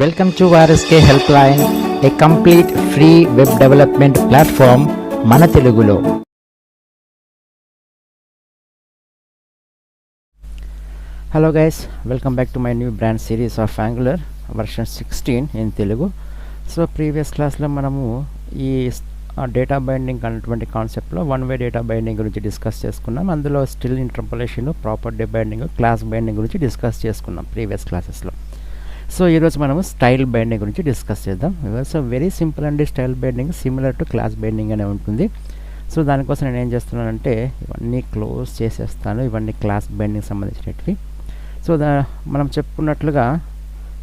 Welcome to RSK Helpline, a complete free web development platform మన తెలుగులో. Hello guys, welcome back to my new brand series of Angular version 16 in Telugu. So previous class లో మనము ఈ data binding అనేటువంటి కాన్సెప్ట్లో one way data binding గురించి discuss చేసుకున్నాం. అందులో still interpolation, property binding, class binding గురించి డిస్కస్ చేసుకున్నాం ప్రీవియస్ క్లాసెస్లో. సో ఈరోజు మనము స్టైల్ బైండింగ్ గురించి డిస్కస్ చేద్దాం. సో వెరీ సింపుల్ అండి. Style binding similar to class binding అనే ఉంటుంది. సో దానికోసం నేను ఏం చేస్తున్నానంటే ఇవన్నీ క్లోజ్ చేసేస్తాను. ఇవన్నీ క్లాస్ బైండింగ్ సంబంధించినవి. సో మనం చెప్పుకున్నట్లుగా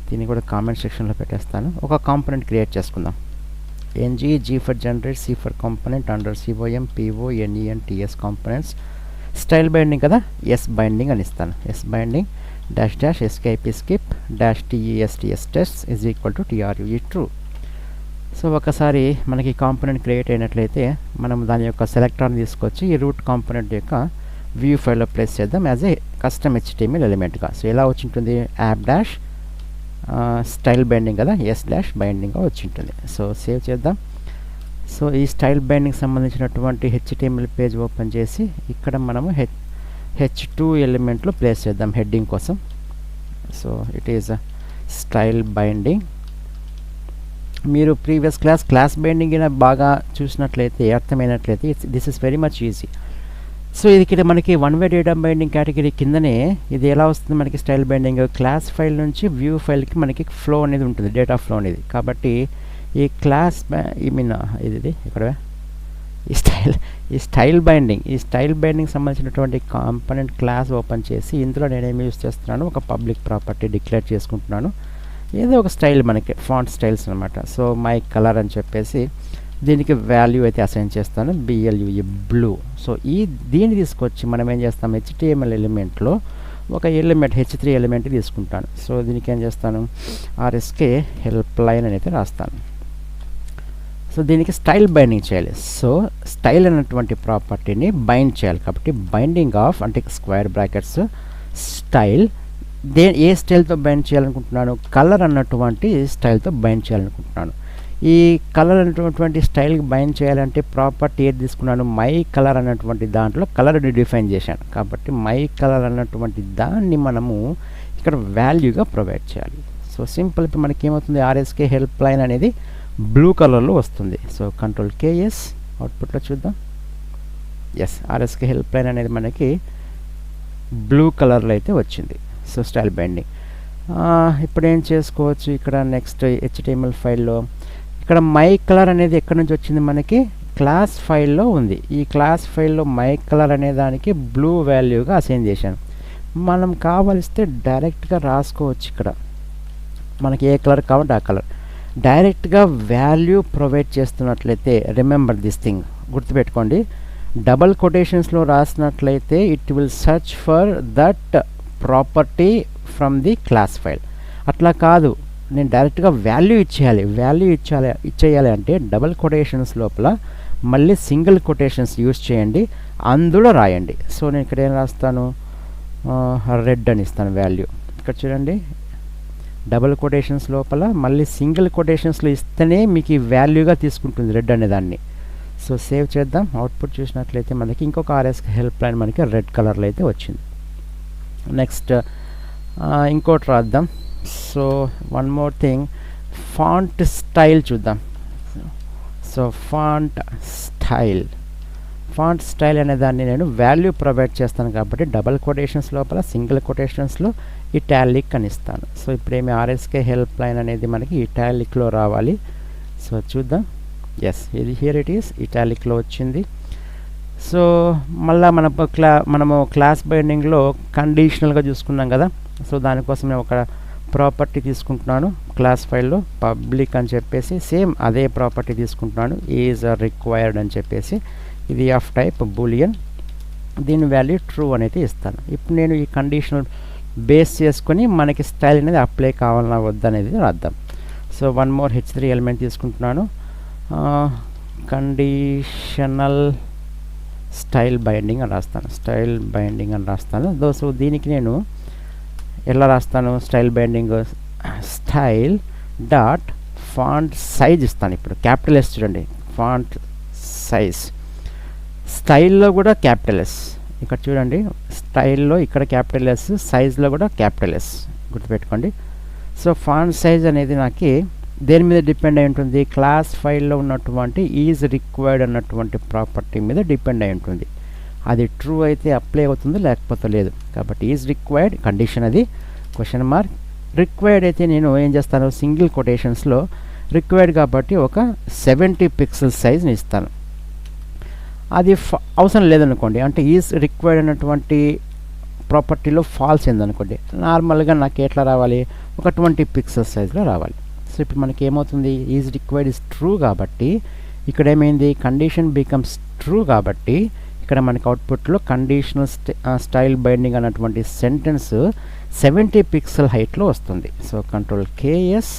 దీన్ని కూడా కామెంట్ సెక్షన్లో పెట్టేస్తాను. ఒక కాంపోనెంట్ క్రియేట్ చేసుకుందాం. NG, G for generate, C for component, under COM, PO, NEN, TS components. Style binding కదా, ఎస్ బైండింగ్ అని ఇస్తాను. S binding dash dash SKP skip dash TSTS test is equal to TRUE true. So ఒకసారి మనకి component create అయినట్లయితే మనం దాని యొక్క సెలెక్టర్ని తీసుకొచ్చి ఈ రూట్ కాంపోనెంట్ యొక్క వ్యూ ఫైల్లో ప్లేస్ చేద్దాం యాజ్ ఏ కస్టమ్ హెచ్టిఎంఎల్ ఎలిమెంట్గా. సో ఎలా వచ్చి ఉంటుంది, యాప్ డాష్ స్టైల్ బైండింగ్ కదా, ఎస్ డాష్ బైండింగ్గా వచ్చి ఉంటుంది. సో సేవ్ చేద్దాం. సో ఈ స్టైల్ బైండింగ్ సంబంధించినటువంటి హెచ్టిఎంఎల్ పేజ్ ఓపెన్ చేసి ఇక్కడ మనము H2 ఎలిమెంట్లో ప్లేస్ చేద్దాం హెడ్డింగ్ కోసం. So it is style binding. మీరు ప్రీవియస్ క్లాస్ బైండింగ్ బాగా చూసినట్లయితే, అర్థమైనట్లయితే this is very much easy. So ఇది ఇక్కడ మనకి one way data binding category కిందనే ఇది ఎలా వస్తుంది మనకి స్టైల్ బైండింగ్, క్లాస్ ఫైల్ నుంచి వ్యూ ఫైల్కి మనకి ఫ్లో అనేది ఉంటుంది, డేటా ఫ్లో అనేది. కాబట్టి ఈ క్లాస్ ఇది ఇక్కడ ఈ స్టైల్ బైండింగ్ సంబంధించినటువంటి కాంపోనెంట్ క్లాస్ ఓపెన్ చేసి ఇందులో నేనేమి యూజ్ చేస్తున్నాను, ఒక పబ్లిక్ ప్రాపర్టీ డిక్లేర్ చేసుకుంటున్నాను. ఏదో ఒక స్టైల్ మనకి ఫాంట్ స్టైల్స్ అనమాట. సో మై కలర్ అని చెప్పేసి దీనికి వాల్యూ అయితే అసైన్ చేస్తాను, BLUE బ్లూ. సో దీన్ని తీసుకొచ్చి మనం ఏం చేస్తాం, HTML ఎలిమెంట్లో ఒక ఎలిమెంట్ H3 ఎలిమెంట్ తీసుకుంటాను. సో దీనికి ఏం చేస్తాను, RSK Helpline అని అయితే రాస్తాను. సో దీనికి స్టైల్ బైండింగ్ చేయాలి. సో స్టైల్ అన్నటువంటి ప్రాపర్టీని బైండ్ చేయాలి. కాబట్టి బైండింగ్ ఆఫ్ అంటే స్క్వేర్ బ్రాకెట్స్ స్టైల్, ఏ స్టైల్తో బైండ్ చేయాలనుకుంటున్నాను, కలర్ అన్నటువంటి స్టైల్తో బైండ్ చేయాలనుకుంటున్నాను. ఈ కలర్ అన్నటువంటి స్టైల్కి బైండ్ చేయాలంటే ప్రాపర్టీ ఏది తీసుకున్నాను, మై కలర్ అన్నటువంటి దాంట్లో కలర్ని డిఫైన్ చేశాను. కాబట్టి మై కలర్ అన్నటువంటి దాన్ని మనము ఇక్కడ వాల్యూగా ప్రొవైడ్ చేయాలి. So simple. ఇప్పుడు మనకి ఏమవుతుంది, RSK Helpline అనేది బ్లూ కలర్లో వస్తుంది. సో కంట్రోల్ KS అవుట్పుట్లో చూద్దాం. ఎస్, RSK Helpline అనేది మనకి బ్లూ కలర్లో అయితే వచ్చింది. So style binding. ఇప్పుడు ఏం చేసుకోవచ్చు, ఇక్కడ నెక్స్ట్ HTML ఫైల్లో ఇక్కడ మై కలర్ అనేది ఎక్కడి నుంచి వచ్చింది, మనకి క్లాస్ ఫైల్లో ఉంది. ఈ క్లాస్ ఫైల్లో మై కలర్ అనే దానికి బ్లూ వాల్యూగా అసైన్ చేశాను. మనం కావలిస్తే డైరెక్ట్గా రాసుకోవచ్చు. ఇక్కడ మనకి ఏ కలర్ కావాలంటే ఆ కలర్ డైరెక్ట్గా వాల్యూ ప్రొవైడ్ చేస్తున్నట్లయితే, రిమెంబర్ దిస్ థింగ్, గుర్తుపెట్టుకోండి. డబల్ కొటేషన్స్లో రాసినట్లయితే it will search for that property from the class file. అట్లా కాదు, నేను డైరెక్ట్గా వాల్యూ ఇచ్చేయాలి అంటే డబల్ కొటేషన్స్ లోపల మళ్ళీ సింగిల్ కొటేషన్స్ యూజ్ చేయండి, అందులో రాయండి. సో నేను ఇక్కడ ఏం రాస్తాను, రెడ్ అని ఇస్తాను వాల్యూ. ఇక్కడ చూడండి, డబుల్ కొటేషన్స్ లోపల మళ్ళీ సింగిల్ కొటేషన్స్లో ఇస్తేనే మీకు ఈ వాల్యూగా తీసుకుంటుంది రెడ్ అనే దాన్ని. సో సేవ్ చేద్దాం. అవుట్పుట్ చూసినట్లయితే మనకి ఇంకొక RSK Helpline మనకి రెడ్ కలర్లో అయితే వచ్చింది. నెక్స్ట్ ఇంకోటి రాద్దాం. So one more thing, font style చూద్దాం. సో ఫాంట్ స్టైల్ అనే దాన్ని నేను వాల్యూ ప్రొవైడ్ చేస్తాను. కాబట్టి డబల్ కొటేషన్స్ లోపల సింగిల్ కొటేషన్స్లో ఇటాలిక్ అని ఇస్తాను. సో ఇప్పుడేమి RSK Helpline అనేది మనకి ఇటాలిక్లో రావాలి. సో చూద్దాం. ఎస్, ఇది హియర్ ఇట్ ఈస్ ఇటాలిక్లో వచ్చింది. సో మళ్ళీ మనము క్లాస్ బైండింగ్లో కండిషనల్గా చూసుకున్నాం కదా. సో దానికోసం నేను ఒక ప్రాపర్టీ తీసుకుంటున్నాను క్లాస్ ఫైల్లో, పబ్లిక్ అని చెప్పేసి సేమ్ అదే ప్రాపర్టీ తీసుకుంటున్నాను, ఈజ్ రిక్వైర్డ్ అని చెప్పేసి. ఇది ఆఫ్ టైప్ బూలియన్, దీని వాల్యూ ట్రూ అనేది ఇస్తాను. ఇప్పుడు నేను ఈ కండిషనల్ బేస్ చేసుకొని మనకి స్టైల్ అనేది అప్లై కావాలన్నా వద్దనేది రాద్దాం. So one more H3 element తీసుకుంటున్నాను, కండిషనల్ స్టైల్ బైండింగ్ అని రాస్తాను. సో దీనికి నేను ఎలా రాస్తాను, style binding style dot font size ఇస్తాను. ఇప్పుడు క్యాపిటల్ ఎస్ చూడండి, ఫాంట్ సైజ్. స్టైల్లో కూడా క్యాపిటల్ ఎస్, ఇక్కడ చూడండి స్టైల్లో ఇక్కడ క్యాపిటల్ ఎస్, సైజ్లో కూడా క్యాపిటల్ ఎస్, గుర్తుపెట్టుకోండి. సో ఫాంట్ సైజ్ అనేది నాకు దేని మీద డిపెండ్ అయి ఉంటుంది, క్లాస్ ఫైల్లో ఉన్నటువంటి ఈజ్ రిక్వైర్డ్ అన్నటువంటి ప్రాపర్టీ మీద డిపెండ్ అయి ఉంటుంది. అది ట్రూ అయితే అప్లై అవుతుంది, లేకపోతే లేదు. కాబట్టి ఈజ్ రిక్వైర్డ్ కండిషన్ అది క్వశ్చన్ మార్క్. రిక్వైర్డ్ అయితే నేను ఏం చేస్తాను, సింగిల్ కొటేషన్స్లో రిక్వైర్డ్ కాబట్టి ఒక 70 పిక్సెల్ సైజ్ని ఇస్తాను. అది అవసరం లేదనుకోండి, అంటే ఈజ్ రిక్వైర్డ్ అన్నటువంటి ప్రాపర్టీలో ఫాల్స్ ఏందనుకోండి, నార్మల్గా నాకు ఎట్లా రావాలి, ఒక 20 పిక్సెల్ సైజ్లో రావాలి. సో ఇప్పుడు మనకి ఏమవుతుంది, ఈజ్ రిక్వైర్డ్ ఇస్ ట్రూ కాబట్టి ఇక్కడ ఏమైంది, కండిషన్ బికమ్స్ ట్రూ కాబట్టి ఇక్కడ మనకి అవుట్పుట్లో కండిషనల్ స్టైల్ బైండింగ్ అన్నటువంటి సెంటెన్స్ 70 పిక్సెల్ హైట్లో వస్తుంది. So control KS,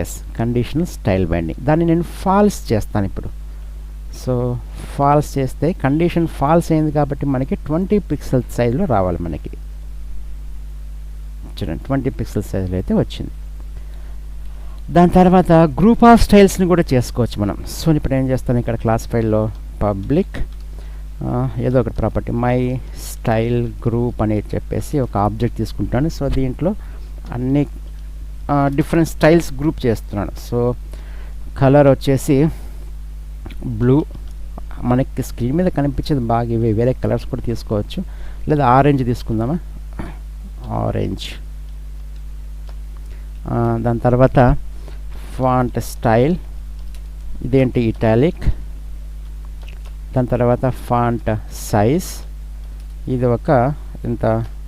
S, conditional style binding. దాన్ని నేను ఫాల్స్ చేస్తాను ఇప్పుడు. సో ఫాల్స్ చేస్తే కండిషన్ ఫాల్స్ అయింది కాబట్టి మనకి 20 పిక్సెల్ సైజులో రావాలి. మనకి చూడండి 20 పిక్సెల్ సైజులో అయితే వచ్చింది. దాని తర్వాత గ్రూప్ ఆఫ్ స్టైల్స్ని కూడా చేసుకోవచ్చు మనం. సో ఇప్పుడు ఏం చేస్తాను, ఇక్కడ క్లాస్ ఫైల్లో పబ్లిక్ ఏదో ఒకటి ప్రాపర్టీ మై స్టైల్ గ్రూప్ అని చెప్పేసి ఒక ఆబ్జెక్ట్ తీసుకుంటాను. సో దీంట్లో అన్ని డిఫరెంట్ స్టైల్స్ గ్రూప్ చేస్తున్నాను. సో కలర్ వచ్చేసి బ్లూ, మనకి స్క్రీన్ మీద కనిపించేది బాగా ఇవి, వేరే కలర్స్ కూడా తీసుకోవచ్చు, లేదా ఆరెంజ్ తీసుకుందామా, ఆరెంజ్. దాని తర్వాత ఫాంట్ స్టైల్, ఇదేంటి ఇటాలిక్. దాని తర్వాత ఫాంట్ సైజ్, ఇది ఒక ఇంత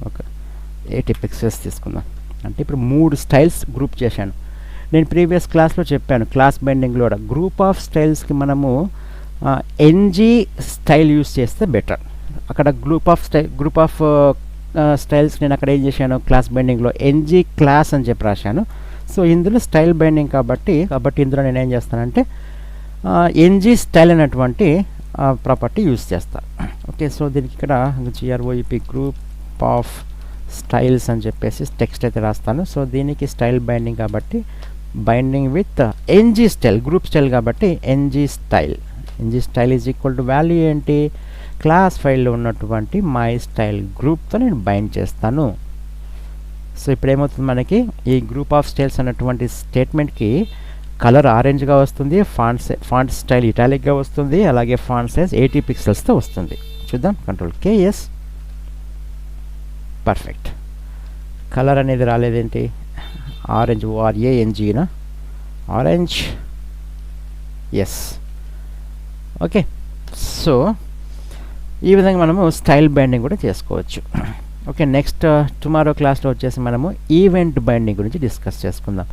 ఒక 80 పిక్సెల్స్ తీసుకుందాం. అంటే ఇప్పుడు 3 స్టైల్స్ గ్రూప్ చేశాను. నేను ప్రీవియస్ క్లాస్లో చెప్పాను, క్లాస్ బైండింగ్లో కూడా గ్రూప్ ఆఫ్ స్టైల్స్కి మనము ఎన్జీ స్టైల్ యూస్ చేస్తే బెటర్. అక్కడ గ్రూప్ ఆఫ్ స్టైల్స్ నేను అక్కడ ఏం చేశాను, క్లాస్ బైండింగ్లో ఎన్జీ క్లాస్ అని చెప్పి రాశాను. సో ఇందులో స్టైల్ బైండింగ్ కాబట్టి ఇందులో నేను ఏం చేస్తానంటే ఎన్జీ స్టైల్ అనేటువంటి ప్రాపర్టీ యూస్ చేస్తాను. ఓకే, సో దీనికి ఇక్కడ GROUP గ్రూప్ ఆఫ్ స్టైల్స్ అని చెప్పేసి టెక్స్ట్ అయితే రాస్తాను. సో దీనికి స్టైల్ బైండింగ్ కాబట్టి binding with NG style, group style కాబట్టి NG style. NG style is equal to value ఏంటి, క్లాస్ ఫైల్లో ఉన్నటువంటి మై స్టైల్ గ్రూప్తో నేను బైండ్ చేస్తాను. సో ఇప్పుడు ఏమవుతుంది, మనకి ఈ గ్రూప్ ఆఫ్ స్టైల్స్ అన్నటువంటి స్టేట్మెంట్కి కలర్ ఆరెంజ్గా వస్తుంది, ఫాంట్ స్టైల్ ఇటాలిక్గా వస్తుంది, అలాగే ఫాంట్ సైజ్ 80 పిక్సెల్స్తో వస్తుంది. చూద్దాం, కంట్రోల్ కేఎస్, పర్ఫెక్ట్. కలర్ అనేది రాలేదేంటి, ఆరెంజ్, ORANGనా, ఆరెంజ్, ఎస్. ఓకే, సో ఈ విధంగా మనము స్టైల్ బైండింగ్ కూడా చేసుకోవచ్చు. ఓకే, నెక్స్ట్ టుమారో క్లాస్లో వచ్చేసి మనము ఈవెంట్ బైండింగ్ గురించి డిస్కస్ చేసుకుందాం.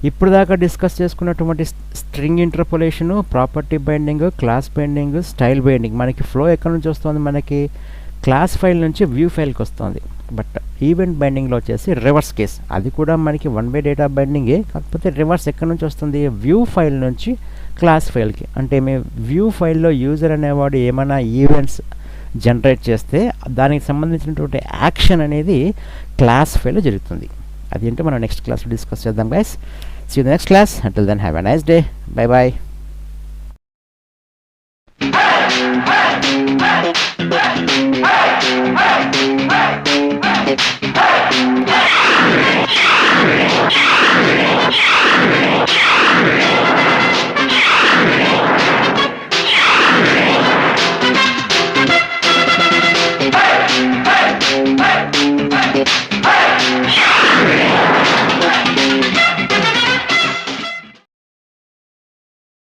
ఇప్పుడు దాకా డిస్కస్ చేసుకున్నటువంటి string interpolation, property binding, class binding, style binding, మనకి ఫ్లో ఎక్కడి నుంచి వస్తుంది, మనకి క్లాస్ ఫైల్ నుంచి వ్యూ ఫైల్కి వస్తుంది. బట్ ఈవెంట్ బైండింగ్లో వచ్చేసి రివర్స్ కేస్, అది కూడా మనకి 1 బై డేటా బైండింగే, కాకపోతే రివర్స్ ఎక్కడి నుంచి వస్తుంది, వ్యూ ఫైల్ నుంచి క్లాస్ ఫైల్కి. అంటే మీ వ్యూ ఫైల్లో యూజర్ అనేవాడు ఏమైనా ఈవెంట్స్ జనరేట్ చేస్తే దానికి సంబంధించినటువంటి యాక్షన్ అనేది క్లాస్ ఫైల్లో జరుగుతుంది. అదేంటో మనం నెక్స్ట్ క్లాస్లో డిస్కస్ చేద్దాం guys. See you in the next class. Until then, have a nice day. Bye bye. Hey!